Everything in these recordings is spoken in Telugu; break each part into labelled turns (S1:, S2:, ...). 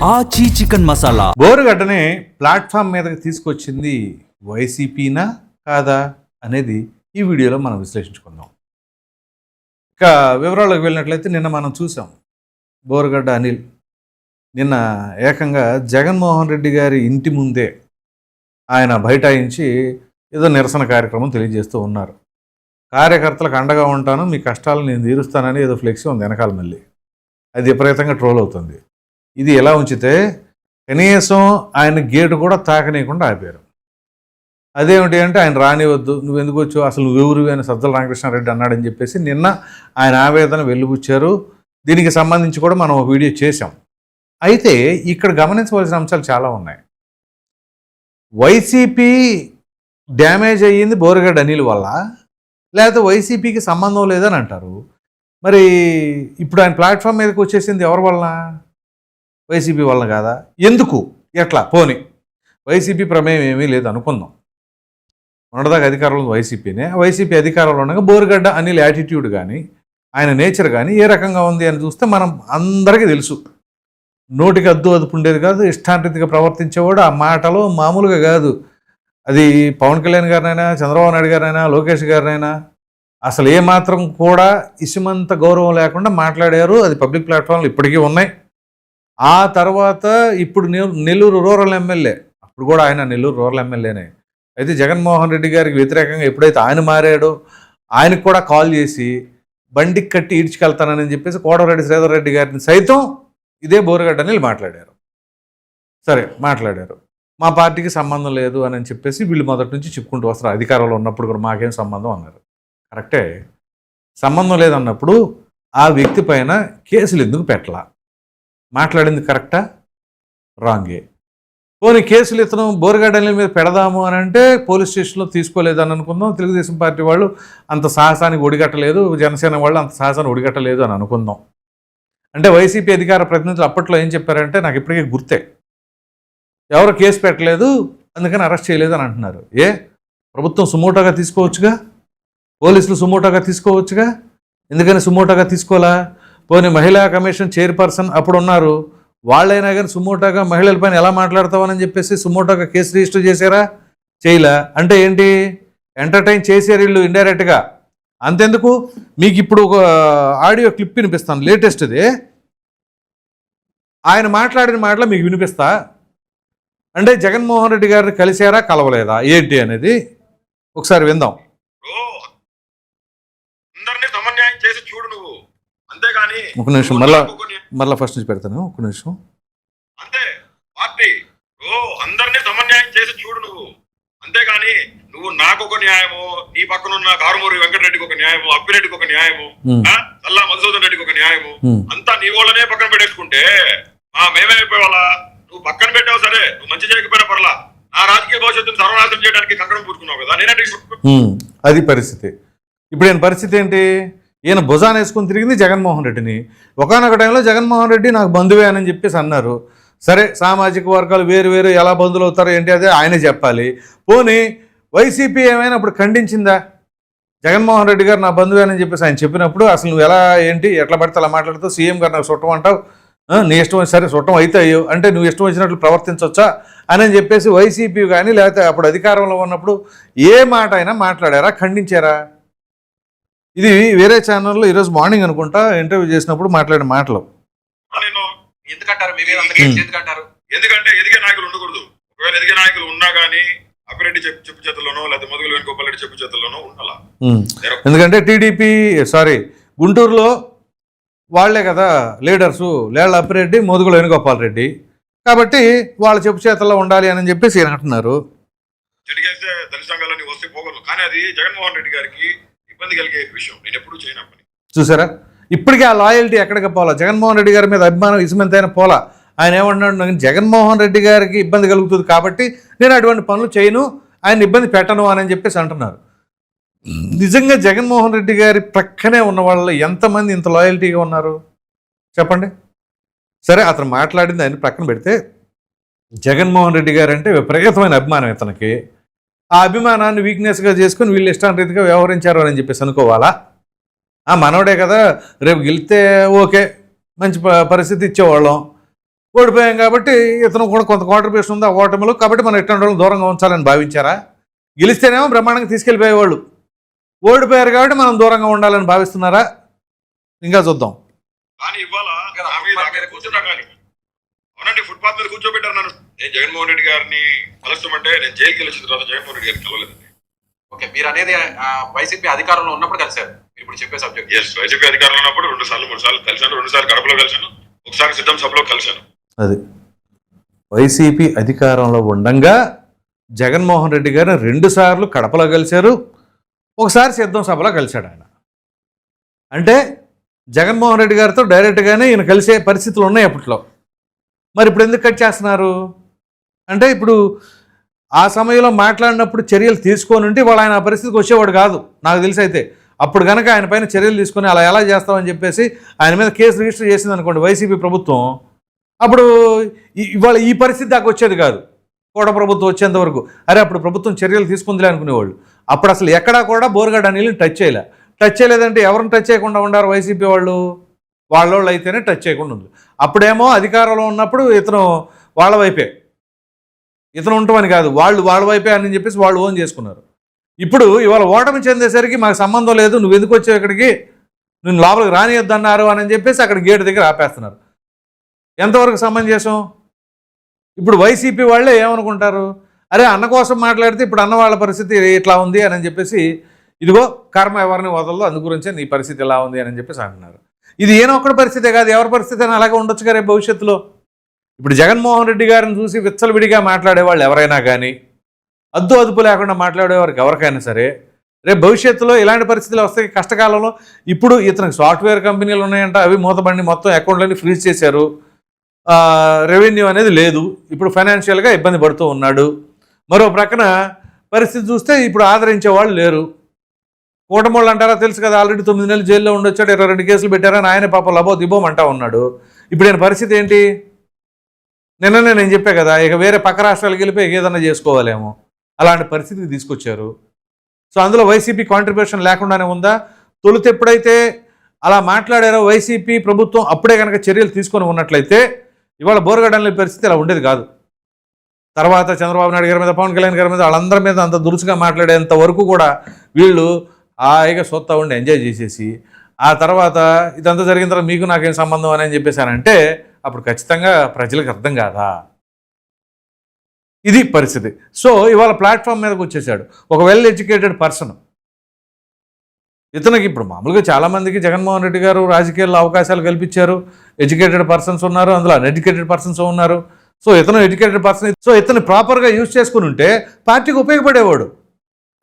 S1: ఆచి చికెన్ మసాలా.
S2: బోరుగడ్డని ప్లాట్ఫామ్ మీదకి తీసుకొచ్చింది వైసీపీనా కాదా అనేది ఈ వీడియోలో మనం విశ్లేషించుకుందాం. ఇక వివరాలకు వెళ్ళినట్లయితే నిన్న మనం చూసాం బోరుగడ్డ అనిల్ నిన్న ఏకంగా జగన్మోహన్ రెడ్డి గారి ఇంటి ముందే ఆయన బైఠాయించి ఏదో నిరసన కార్యక్రమం తెలియజేస్తూ ఉన్నారు. కార్యకర్తలకు అండగా ఉంటాను, మీ కష్టాలను నేను తీరుస్తానని ఏదో ఫ్లెక్సీ ఉంది వెనకాల. మళ్ళీ అది విపరీతంగా ట్రోల్ అవుతుంది. ఇది ఎలా ఉంచితే కనీసం ఆయన గేటు కూడా తాకనీయకుండా ఆపారు. అదేమిటి అంటే ఆయన రానివద్దు, నువ్వు ఎందుకు వచ్చావు, అసలు నువ్వెవరు అని సజ్జల రామకృష్ణారెడ్డి అన్నాడని చెప్పేసి నిన్న ఆయన ఆవేదన వెలుబుచ్చారు. దీనికి సంబంధించి కూడా మనం ఒక వీడియో చేశాం. అయితే ఇక్కడ గమనించవలసిన అంశాలు చాలా ఉన్నాయి. వైసీపీ డ్యామేజ్ అయ్యింది బోరుగడ్డ అనిల్ వల్ల, లేకపోతే వైసీపీకి సంబంధం లేదని అంటారు. మరి ఇప్పుడు ఆయన ప్లాట్ఫామ్ మీదకి వచ్చేసింది ఎవరి వలన? వైసీపీ వలన కాదా? ఎందుకు? ఎట్లా? పోనీ వైసీపీ ప్రమేయం ఏమీ లేదు అనుకుందాం. మొన్నటిదాకా అధికారంలో వైసీపీనే. వైసీపీ అధికారంలో ఉండగా బోరుగడ్డ అనిల్ యాటిట్యూడ్ కానీ ఆయన నేచర్ కానీ ఏ రకంగా ఉంది అని చూస్తే మనం అందరికీ తెలుసు. నోటికి అదుపు ఉండేది కాదు, ఇష్టాంతరీతిగా ప్రవర్తించేవాడు. ఆ మాటలు మామూలుగా కాదు. అది పవన్ కళ్యాణ్ గారినైనా, చంద్రబాబు నాయుడు గారినైనా, లోకేష్ గారినైనా అసలు ఏమాత్రం కూడా ఇసుమంత గౌరవం లేకుండా మాట్లాడారు. అది పబ్లిక్ ప్లాట్ఫామ్లు ఇప్పటికీ ఉన్నాయి. ఆ తర్వాత ఇప్పుడు నెల్లూరు రూరల్ ఎమ్మెల్యే, అప్పుడు కూడా ఆయన నెల్లూరు రూరల్ ఎమ్మెల్యేనే. అయితే జగన్మోహన్ రెడ్డి గారికి వ్యతిరేకంగా ఎప్పుడైతే ఆయన మారాడో ఆయనకు కూడా కాల్ చేసి బండికి కట్టి ఈడ్చుకెళ్తానని చెప్పేసి కోటరెడ్డి శ్రీధర్ రెడ్డి గారిని సైతం ఇదే బోరుగడ్డని మాట్లాడారు. సరే మాట్లాడారు, మా పార్టీకి సంబంధం లేదు అని చెప్పేసి వీళ్ళు మొదటి నుంచి చెప్పుకుంటూ వస్తారు. అధికారంలో ఉన్నప్పుడు కూడా మాకేం సంబంధం అన్నారు. కరెక్టే, సంబంధం లేదన్నప్పుడు ఆ వ్యక్తి పైన కేసులు ఎందుకు పెట్టలా? మాట్లాడింది కరెక్టా రాంగే? పోనీ కేసులు ఇతను బోరుగడ్డ మీద పెడదాము అని అంటే పోలీస్ స్టేషన్లో తీసుకోలేదని అనుకుందాం. తెలుగుదేశం పార్టీ వాళ్ళు అంత సాహసానికి ఒడిగట్టలేదు, జనసేన వాళ్ళు అంత సాహసాన్ని ఒడిగట్టలేదు అని అనుకుందాం. అంటే వైసీపీ అధికార ప్రతినిధులు అప్పట్లో ఏం చెప్పారంటే, నాకు ఇప్పటికీ గుర్తే, ఎవరు కేసు పెట్టలేదు అందుకని అరెస్ట్ చేయలేదు అని అంటున్నారు. ఏ ప్రభుత్వం సుమోటోగా తీసుకోవచ్చుగా, పోలీసులు సుమోటోగా తీసుకోవచ్చుగా, ఎందుకని సుమోటోగా తీసుకోవాలా? పోనీ మహిళా కమిషన్ చైర్పర్సన్ అప్పుడు ఉన్నారు, వాళ్ళైనా కానీ సుమోటోగా మహిళలపైన ఎలా మాట్లాడతామని చెప్పేసి సుమోటోగా కేసు రిజిస్టర్ చేశారా? చేయలా. అంటే ఏంటి? ఎంటర్టైన్ చేశారు వీళ్ళు ఇండైరెక్ట్గా. అంతెందుకు, మీకు ఇప్పుడు ఒక ఆడియో క్లిప్ వినిపిస్తాను, లేటెస్ట్ది. ఆయన మాట్లాడిన మాటలు మీకు వినిపిస్తా. అంటే జగన్మోహన్ రెడ్డి గారిని కలిశారా కలవలేదా ఏంటి అనేది ఒకసారి విందాం. ఒక నిమిషం, మళ్ళా ఫస్ట్ నుంచి పెడతాను. ఒక నిమిషం.
S3: అంతే పార్టీ అందరినీ సమన్యాయం చేసి చూడు నువ్వు, అంతేగాని నువ్వు నాకు ఒక న్యాయము, నీ పక్కన ఉన్న కారుమూరి వెంకటరెడ్డికి ఒక న్యాయము, అప్పిరెడ్డికి ఒక న్యాయము, చల్లా మధుసూదన్ రెడ్డికి ఒక న్యాయము, అంతా నీ వాళ్ళనే పక్కన పెట్టేసుకుంటే మేమైపోయే వాళ్ళ? నువ్వు పక్కన పెట్టావు సరే, నువ్వు మంచి చేయకపోయినా పర్లా, నా రాజకీయ భవిష్యత్తును సర్వనాశనం చేయడానికి కంకణం పూసుకున్నావు కదా. నేనే
S2: అది పరిస్థితి. ఇప్పుడు ఈయన పరిస్థితి ఏంటి? ఈయన భుజాన్ని వేసుకుని తిరిగింది జగన్మోహన్ రెడ్డిని. ఒకనొక టైంలో జగన్మోహన్ రెడ్డి నాకు బంధువే అని చెప్పేసి అన్నారు. సరే, సామాజిక వర్గాలు వేరు వేరు ఎలా బంధువులు అవుతారో ఏంటి అదే ఆయనే చెప్పాలి. పోనీ వైసీపీ ఏమైనా అప్పుడు ఖండించిందా? జగన్మోహన్ రెడ్డి గారు నా బంధువే అని చెప్పేసి ఆయన చెప్పినప్పుడు అసలు నువ్వు ఎలా ఏంటి ఎట్లా పడితే అలా మాట్లాడుతావు, సీఎం గారు నాకు చుట్టం అంటావు, నీ ఇష్టం సరే చుట్టం అయితే అయ్యో అంటే నువ్వు ఇష్టం వచ్చినట్లు ప్రవర్తించవచ్చా అని చెప్పేసి వైసీపీ కానీ లేకపోతే అప్పుడు అధికారంలో ఉన్నప్పుడు ఏ మాట అయినా మాట్లాడారా, ఖండించారా? ఇది వేరే ఛానల్లో ఈరోజు మార్నింగ్ అనుకుంటా ఇంటర్వ్యూ చేసినప్పుడు మాట్లాడిన మాటలు.
S3: ఎందుకంటే ఎదిగే నాయకులు ఉండకూడదు. ఒకవేళ ఎదిగే నాయకులు ఉన్నా కానీ అప్పిరెడ్డి చెప్పు చేతుల్లోనో లేకపోతే మొదలు వేణుగోపాల్ రెడ్డి చెప్పు చేతుల్లోనో ఉండాలా.
S2: ఎందుకంటే టీడీపీ గుంటూరులో వాళ్లే కదా లీడర్సు, లేళ్ళ అప్పిరెడ్డి, మోదుగుల వేణుగోపాల్ రెడ్డి, కాబట్టి వాళ్ళ చెప్పు చేతల్లో ఉండాలి అని చెప్పేసి అంటున్నారు.
S3: చెడిగేస్తే దళిత సంఘాలన్నీ వస్తే పోగలరు, కానీ అది జగన్మోహన్ రెడ్డి గారికి ఇబ్బంది కలిగే విషయం. నేను ఎప్పుడు చేయను పని.
S2: చూసారా, ఇప్పటికీ ఆ లాయల్టీ ఎక్కడికి పోలా, జగన్మోహన్ రెడ్డి గారి మీద అభిమానం ఇసుమంతైనా పోలా. ఆయన ఏమన్నాడు, జగన్మోహన్ రెడ్డి గారికి ఇబ్బంది కలుగుతుంది కాబట్టి నేను అటువంటి పనులు చేయను, ఆయన ఇబ్బంది పెట్టను అని చెప్పేసి అంటున్నారు. నిజంగా జగన్మోహన్ రెడ్డి గారి ప్రక్కనే ఉన్న వాళ్ళు ఎంతమంది ఇంత లాయల్టీగా ఉన్నారు చెప్పండి. సరే, అతను మాట్లాడింది ఆయన ప్రక్కన పెడితే జగన్మోహన్ రెడ్డి గారు అంటే విపరీతమైన అభిమానం ఇతనికి. ఆ అభిమానాన్ని వీక్నెస్గా చేసుకుని వీళ్ళు ఇష్టాంరీతిగా వ్యవహరించారు అని చెప్పేసి అనుకోవాలా? మనోడే కదా, రేపు గెలిస్తే ఓకే, మంచి పరిస్థితి ఇచ్చేవాళ్ళం. ఓడిపోయాం కాబట్టి ఇతను కూడా కొంత కాంట్రిబ్యూషన్ ఉంది ఆ ఓటమిలో, కాబట్టి మనం ఇట్లాంటి వాళ్ళని దూరంగా ఉంచాలని భావించారా? గెలిస్తేనేమో బ్రహ్మాండంగా తీసుకెళ్ళిపోయేవాళ్ళు, ఓడిపోయారు కాబట్టి మనం దూరంగా ఉండాలని భావిస్తున్నారా? ఇంకా చూద్దాం.
S3: కానీ ఇవాళ కూర్చున్నా కానీ అవునండి, ఫుట్పాత్ మీద కూర్చోబెట్టారు నన్ను. నేను జగన్మోహన్ రెడ్డి గారిని కలుస్తామంటే నేను జైలుకి వెళ్ళొచ్చిన తర్వాత జగన్మోహన్ రెడ్డి గారిని కలవలేదండి.
S1: ఓకే, మీరు అనేది వైసీపీ అధికారంలో ఉన్నప్పుడు కలిసారు, ఇప్పుడు చెప్పే సబ్జెక్ట్.
S3: ఎస్, వైసీపీ అధికారంలో ఉన్నప్పుడు 2 సార్లు 3 సార్లు కలిశాను. 2 సార్లు కడపలో కలిశాను, ఒకసారి సిద్ధం సభలో కలిశాను.
S2: అది వైసీపీ అధికారంలో ఉండంగా జగన్మోహన్ రెడ్డి గారు 2 సార్లు కడపలో కలిశారు, ఒకసారి సిద్ధం సభలో కలిశాడు ఆయన. అంటే జగన్మోహన్ రెడ్డి గారితో డైరెక్ట్గానే ఈయన కలిసే పరిస్థితులు ఉన్నాయి అప్పట్లో. మరి ఇప్పుడు ఎందుకు కట్ చేస్తున్నారు అంటే, ఇప్పుడు ఆ సమయంలో మాట్లాడినప్పుడు చర్యలు తీసుకొని ఉంటే వాళ్ళు ఆయన ఆ పరిస్థితికి వచ్చేవాడు కాదు నాకు తెలిసి. అయితే అప్పుడు కనుక ఆయన పైన చర్యలు తీసుకొని అలా ఎలా చేస్తామని చెప్పేసి ఆయన మీద కేసు రిజిస్టర్ చేసింది అనుకోండి వైసీపీ ప్రభుత్వం, అప్పుడు ఇవాళ ఈ పరిస్థితి దాకా వచ్చేది కాదు. కోట ప్రభుత్వం వచ్చేంత వరకు అరే అప్పుడు ప్రభుత్వం చర్యలు తీసుకుందిలే అనుకునేవాళ్ళు. అప్పుడు అసలు ఎక్కడా కూడా బోరుగడ్డ అనిల్ని టచ్ చేయలేదంటే ఎవరిని టచ్ చేయకుండా ఉండారు వైసీపీ వాళ్ళు? వాళ్ళోళ్ళు అయితేనే టచ్ చేయకుండా ఉంది. అప్పుడేమో అధికారంలో ఉన్నప్పుడు ఇతను వాళ్ళ వైపే, ఇతను ఉంటామని కాదు, వాళ్ళ వైపే అని చెప్పేసి వాళ్ళు ఓన్ చేసుకున్నారు. ఇప్పుడు ఇవాళ ఓటమి చెందేసరికి మాకు సంబంధం లేదు, నువ్వు ఎందుకు వచ్చావు ఇక్కడికి, నేను లోపలికి రానియొద్దన్నారు అని చెప్పేసి అక్కడ గేటు దగ్గర ఆపేస్తున్నారు. ఎంతవరకు సమంజసం? ఇప్పుడు వైసీపీ వాళ్ళే ఏమనుకుంటారు, అరే అన్న కోసం మాట్లాడితే ఇప్పుడు అన్న వాళ్ళ పరిస్థితి ఇట్లా ఉంది అని చెప్పేసి, ఇదిగో కర్మ ఎవరిని వదలదు అందు గురించే నీ పరిస్థితి ఎలా ఉంది అని చెప్పేసి అంటున్నారు. ఇది ఏనో ఒక్కడి పరిస్థితే కాదు, ఎవరి పరిస్థితి అయినా అలాగే ఉండొచ్చు కదా భవిష్యత్తులో. ఇప్పుడు జగన్మోహన్ రెడ్డి గారిని చూసి విచ్చలవిడిగా మాట్లాడేవాళ్ళు ఎవరైనా కానీ, అదుపు లేకుండా మాట్లాడేవారికి ఎవరికైనా సరే రేపు భవిష్యత్తులో ఇలాంటి పరిస్థితులు వస్తాయి కష్టకాలంలో. ఇప్పుడు ఇతనికి సాఫ్ట్వేర్ కంపెనీలు ఉన్నాయంట, అవి మూతబండి మొత్తం అకౌంట్లన్నీ ఫ్రీజ్ చేశారు, రెవెన్యూ అనేది లేదు, ఇప్పుడు ఫైనాన్షియల్గా ఇబ్బంది పడుతూ ఉన్నాడు. మరో ప్రక్కన పరిస్థితి చూస్తే ఇప్పుడు ఆదరించే వాళ్ళు లేరు. కూటమోళ్ళు అంటారా తెలుసు కదా, ఆల్రెడీ 9 నెలలు జైల్లో ఉండొచ్చాడు, 22 కేసులు పెట్టారని ఆయన పాపం లబో దిబోం అంటా ఉన్నాడు. ఇప్పుడు ఆయన పరిస్థితి ఏంటి? నిన్ననే నేను చెప్పా కదా, ఇక వేరే పక్క రాష్ట్రాలకు వెళ్ళిపోయి ఏదన్నా చేసుకోవాలేమో, అలాంటి పరిస్థితికి తీసుకొచ్చారు. సో అందులో వైసీపీ కాంట్రిబ్యూషన్ లేకుండానే ఉందా? తొలుత ఎప్పుడైతే అలా మాట్లాడారో వైసీపీ ప్రభుత్వం అప్పుడే కనుక చర్యలు తీసుకొని ఉన్నట్లయితే ఇవాళ బోరగడ్డ పరిస్థితి ఇలా ఉండేది కాదు. తర్వాత చంద్రబాబు నాయుడు గారి మీద, పవన్ కళ్యాణ్ గారి మీద, వాళ్ళందరి మీద అంత దురుసుగా మాట్లాడేంత వరకు కూడా వీళ్ళు హాయిగా సొత్తా ఉండి ఎంజాయ్ చేసేసి, ఆ తర్వాత ఇదంతా జరిగిన తర్వాత మీకు నాకేం సంబంధం అని చెప్పేశానంటే అప్పుడు ఖచ్చితంగా ప్రజలకు అర్థం కాదా? ఇది పరిస్థితి. సో ఇవాళ ప్లాట్ఫామ్ మీదకి వచ్చేసాడు ఒక వెల్ ఎడ్యుకేటెడ్ పర్సన్. ఇతనికి ఇప్పుడు మామూలుగా చాలామందికి జగన్మోహన్ రెడ్డి గారు రాజకీయాల్లో అవకాశాలు కల్పించారు, ఎడ్యుకేటెడ్ పర్సన్స్ ఉన్నారు, అందులో అన్ఎడ్యుకేటెడ్ పర్సన్స్ ఉన్నారు. సో ఇతను ఎడ్యుకేటెడ్ పర్సన్, సో ఇతను ప్రాపర్గా యూజ్ చేసుకుని ఉంటే పార్టీకి ఉపయోగపడేవాడు.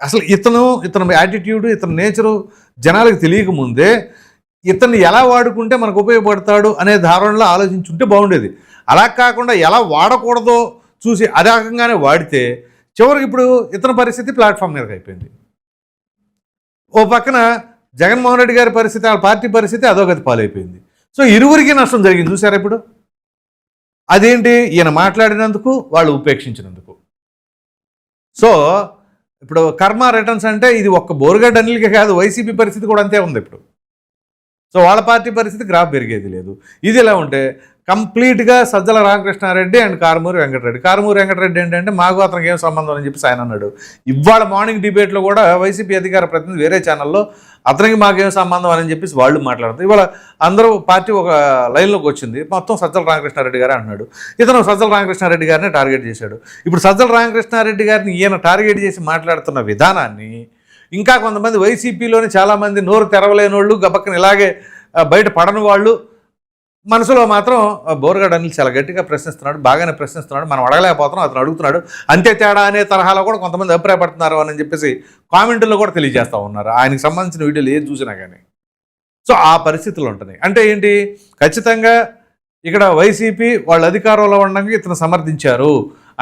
S2: అసలు ఇతను యాటిట్యూడ్, ఇతని నేచరు జనాలకు తెలియకముందే ఇతన్ని ఎలా వాడుకుంటే మనకు ఉపయోగపడతాడు అనే ధారణలో ఆలోచించుంటే బాగుండేది. అలా కాకుండా ఎలా వాడకూడదో చూసి అదే రకంగానే వాడితే చివరికి ఇప్పుడు ఇతని పరిస్థితి ప్లాట్ఫామ్ మీదకి అయిపోయింది. ఓ పక్కన జగన్మోహన్ రెడ్డి గారి పరిస్థితి, ఆ పార్టీ పరిస్థితి అధోగతి పాలైపోయింది. సో ఇరువురికి నష్టం జరిగింది. చూసారా ఇప్పుడు? అదేంటి? ఈయన మాట్లాడినందుకు, వాళ్ళు ఉపేక్షించినందుకు. సో ఇప్పుడు కర్మ రిటర్న్స్ అంటే ఇది ఒక్క బోరుగడ్డ అనిల్కే కాదు, వైసీపీ పరిస్థితి కూడా అంతే ఉంది ఇప్పుడు. సో వాళ్ళ పార్టీ పరిస్థితి గ్రాఫ్ పెరిగేది లేదు. ఇది ఎలా ఉంటే కంప్లీట్గా సజ్జల రామకృష్ణారెడ్డి అండ్ కారుమూరి వెంకటరెడ్డి ఏంటంటే మాకు అతనికి ఏం సంబంధం అని చెప్పేసి ఆయన అన్నాడు. ఇవాళ మార్నింగ్ డిబేట్లో కూడా వైసీపీ అధికార ప్రతినిధి వేరే ఛానల్లో అతనికి మాకేం సంబంధం అని చెప్పేసి వాళ్ళు మాట్లాడుతారు. ఇవాళ అందరూ పార్టీ ఒక లైన్లోకి వచ్చింది, మొత్తం సజ్జల రామకృష్ణారెడ్డి గారే అన్నాడు. ఇతను సజ్జల రామకృష్ణారెడ్డి గారిని టార్గెట్ చేశాడు. ఇప్పుడు సజ్జల రామకృష్ణారెడ్డి గారిని ఈయన టార్గెట్ చేసి మాట్లాడుతున్న విధానాన్ని ఇంకా కొంతమంది వైసీపీలోని చాలామంది నోరు తెరవలేని వాళ్ళు, గబక్కన ఇలాగే బయట పడని వాళ్ళు మనసులో మాత్రం బోరుగడ్డ అనిల్ చాలా గట్టిగా ప్రశ్నిస్తున్నాడు, బాగానే ప్రశ్నిస్తున్నాడు, మనం అడగలేకపోతున్నాం, అతను అడుగుతున్నాడు, అంతే తేడా అనే తరహాలో కూడా కొంతమంది అభిప్రాయపడుతున్నారు అని చెప్పేసి కామెంట్లో కూడా తెలియజేస్తూ ఉన్నారు. ఆయనకు సంబంధించిన వీడియోలు ఏది చూసినా కానీ. సో ఆ పరిస్థితులు ఉంటున్నాయి. అంటే ఏంటి? ఖచ్చితంగా ఇక్కడ వైసీపీ వాళ్ళ అధికారంలో ఉండగా ఇతను సమర్థించారు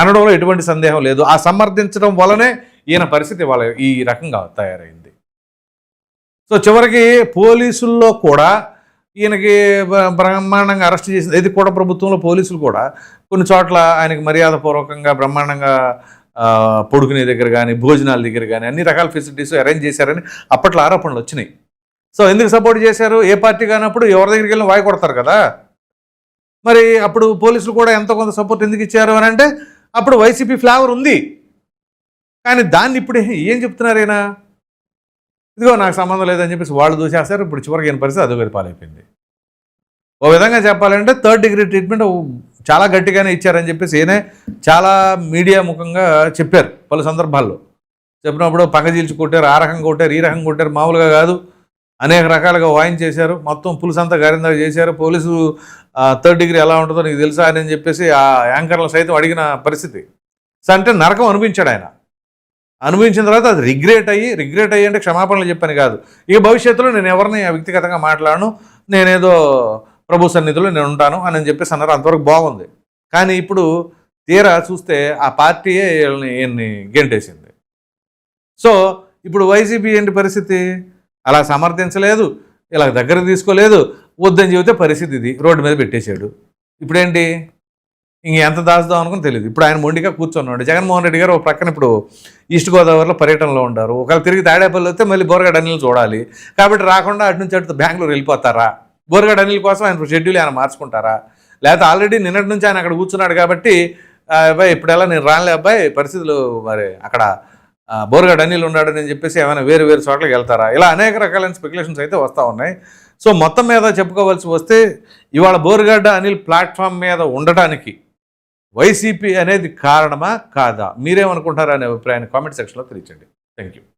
S2: అనడంలో ఎటువంటి సందేహం లేదు. ఆ సమర్థించడం వల్లనే ఈయన పరిస్థితి వాళ్ళ ఈ రకంగా తయారైంది. సో చివరికి పోలీసుల్లో కూడా ఈయనకి బ్రహ్మాండంగా అరెస్ట్ చేసింది. ఇది కూడా ప్రభుత్వంలో పోలీసులు కూడా కొన్ని చోట్ల ఆయనకి మర్యాదపూర్వకంగా బ్రహ్మాండంగా పడుకునే దగ్గర కానీ, భోజనాల దగ్గర కానీ అన్ని రకాల ఫెసిలిటీస్ అరేంజ్ చేశారని అప్పట్లో ఆరోపణలు వచ్చినాయి. సో ఎందుకు సపోర్ట్ చేశారు? ఏ పార్టీ కానప్పుడు ఎవరి దగ్గరికి వెళ్ళి వాయి కొడతారు కదా. మరి అప్పుడు పోలీసులు కూడా ఎంతో కొంత సపోర్ట్ ఎందుకు ఇచ్చారు అని అంటే అప్పుడు వైసీపీ ఫ్లేవర్ ఉంది. కానీ దాన్ని ఇప్పుడు ఏం చెప్తున్నారు ఈయన? ఇదిగో నాకు సంబంధం లేదని చెప్పేసి వాళ్ళు దూసేస్తారు. ఇప్పుడు చివరికి ఈయన పరిస్థితి అదో పాలైపోయింది. ఓ విధంగా చెప్పాలంటే 3rd డిగ్రీ ట్రీట్మెంట్ చాలా గట్టిగానే ఇచ్చారని చెప్పేసి ఈయనే చాలా మీడియా ముఖంగా చెప్పారు పలు సందర్భాల్లో. చెప్పినప్పుడు పగజీల్చి కొట్టారు, ఆ రకంగా కొట్టారు, ఈ రకంగా కొట్టారు, మామూలుగా కాదు అనేక రకాలుగా వాయించేశారు, మొత్తం పులుసంతా గారిందాగా చేశారు. పోలీసు 3rd డిగ్రీ ఎలా ఉంటుందో నీకు తెలుసా అని చెప్పేసి ఆ యాంకర్లు సైతం అడిగిన పరిస్థితి. అంటే నరకం అనిపించాడు ఆయన. అనుభవించిన తర్వాత అది రిగ్రెట్ అయ్యి అంటే క్షమాపణలు చెప్పని కాదు, ఇక భవిష్యత్తులో నేను ఎవరిని వ్యక్తిగతంగా మాట్లాడను, నేనేదో ప్రభు సన్నిధిలో నేను ఉంటాను అని చెప్పేసి అన్నారు. అంతవరకు బాగుంది. కానీ ఇప్పుడు తీరా చూస్తే ఆ పార్టీయే ఈయన్ని గెంటేసింది. సో ఇప్పుడు వైసీపీ ఏంటి పరిస్థితి? అలా సమర్థించలేదు, ఇలా దగ్గర తీసుకోలేదు, వద్దని చెబితే పరిస్థితి ఇది, రోడ్డు మీద పెట్టేశాడు. ఇప్పుడేంటి ఇంక ఎంత దాచుదాం అనుకుని తెలియదు. ఇప్పుడు ఆయన మొండిగా కూర్చున్నాడు. జగన్మోహన్ రెడ్డి గారు ఒక ప్రక్కన ఇప్పుడు ఈస్ట్ గోదావరిలో పర్యటనలో ఉంటారు. ఒకవేళ తిరిగి తాడేపల్లి వస్తే మళ్ళీ బోరగడ్డ అనిల్ చూడాలి. కాబట్టి రాకుండా అటు నుంచి అటు బెంగళూరు వెళ్ళిపోతారా? బోరగడ్డ అనిల్ కోసం ఆయన షెడ్యూల్ ఆయన మార్చుకుంటారా? లేకపోతే ఆల్రెడీ నిన్నటి నుంచి ఆయన అక్కడ కూర్చున్నాడు కాబట్టి అబ్బాయి ఇప్పుడెలా నేను రానులే అబ్బాయి, పరిస్థితులు మరి అక్కడ బోరగడ్డ అనిల్ ఉన్నాడని చెప్పేసి ఏమైనా వేరు వేరు చోట్లకి వెళ్తారా? ఇలా అనేక రకాలైన స్పెక్యులేషన్స్ అయితే వస్తూ ఉన్నాయి. సో మొత్తం మీద చెప్పుకోవాల్సి వస్తే ఇవాళ బోరగడ్డ అనిల్ ప్లాట్ఫామ్ మీద ఉండటానికి వైసీపీ అనేది కారణమా కాదా? మీరేమనుకుంటారా అనే అభిప్రాయాన్ని కామెంట్ సెక్షన్లో తెలియచేయండి. Thank you.